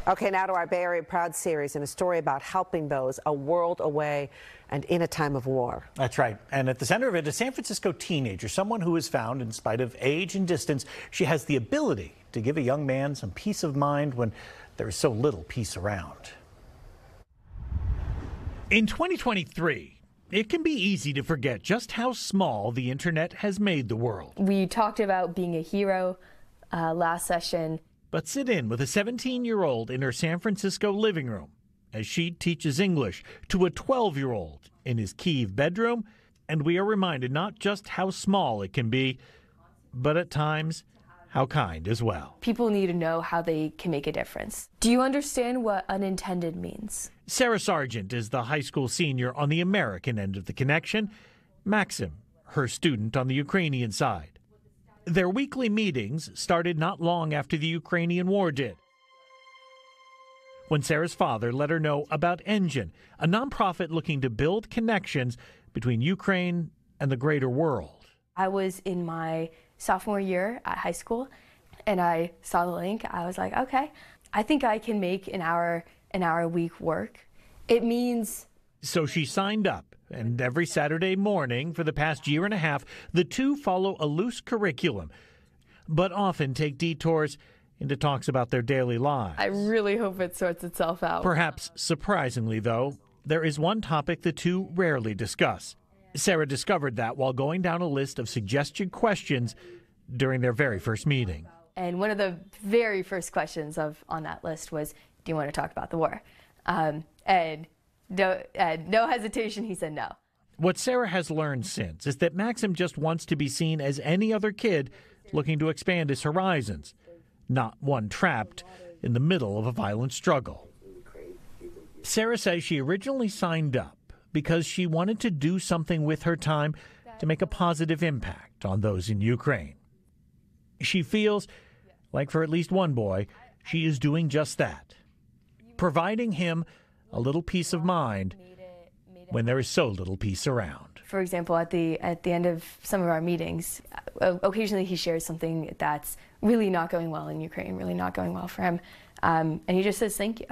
Okay, now to our Bay Area Proud series and a story about helping those a world away and in a time of war. That's right. And at the center of it, a San Francisco teenager, someone who is found, in spite of age and distance, she has the ability to give a young man some peace of mind when there is so little peace around. In 2023, it can be easy to forget just how small the internet has made the world. We talked about being a hero last session. But sit in with a 17-year-old in her San Francisco living room as she teaches English to a 12-year-old in his Kyiv bedroom, and we are reminded not just how small it can be, but at times how kind as well. People need to know how they can make a difference. Do you understand what unintended means? Sarah Sargent is the high school senior on the American end of the connection, Maxim, her student on the Ukrainian side. Their weekly meetings started not long after the Ukrainian war did, when Sarah's father let her know about Engine, a nonprofit looking to build connections between Ukraine and the greater world. I was in my sophomore year at high school, and I saw the link. I was like, okay, I think I can make an hour a week work. It means... So she signed up. And every Saturday morning for the past year and a half, the two follow a loose curriculum, but often take detours into talks about their daily lives. I really hope it sorts itself out. Perhaps surprisingly, though, there is one topic the two rarely discuss. Sarah discovered that while going down a list of suggested questions during their very first meeting. And one of the very first questions on that list was, do you want to talk about the war? And no hesitation, he said no. What Sarah has learned since is that Maxim just wants to be seen as any other kid looking to expand his horizons, not one trapped in the middle of a violent struggle. Sarah says she originally signed up because she wanted to do something with her time to make a positive impact on those in Ukraine. She feels like for at least one boy, she is doing just that, providing him a little peace of mind when there is so little peace around. For example, at the end of some of our meetings, occasionally he shares something that's really not going well in Ukraine, really not going well for him, and he just says thank you.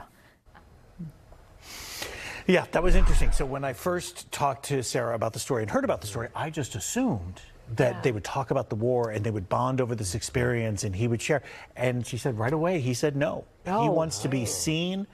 Yeah, that was interesting. So when I first talked to Sarah about the story and heard about the story, I just assumed that they would talk about the war and they would bond over this experience and he would share. And she said right away, he said no. He wants to be seen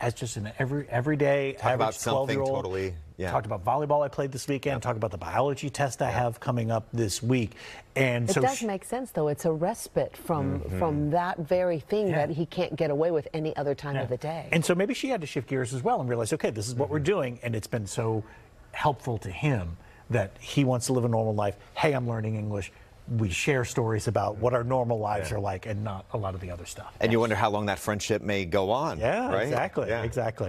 as just an everyday average 12-year-old. Totally, yeah. Talked about volleyball I played this weekend. Talked about the biology test I have coming up this week. And it does make sense, though. It's a respite from that very thing that he can't get away with any other time of the day. And so maybe she had to shift gears as well and realize, okay, this is what we're doing, and it's been so helpful to him that he wants to live a normal life. Hey, I'm learning English. We share stories about what our normal lives are like and not a lot of the other stuff. And you wonder how long that friendship may go on. Yeah, right? exactly.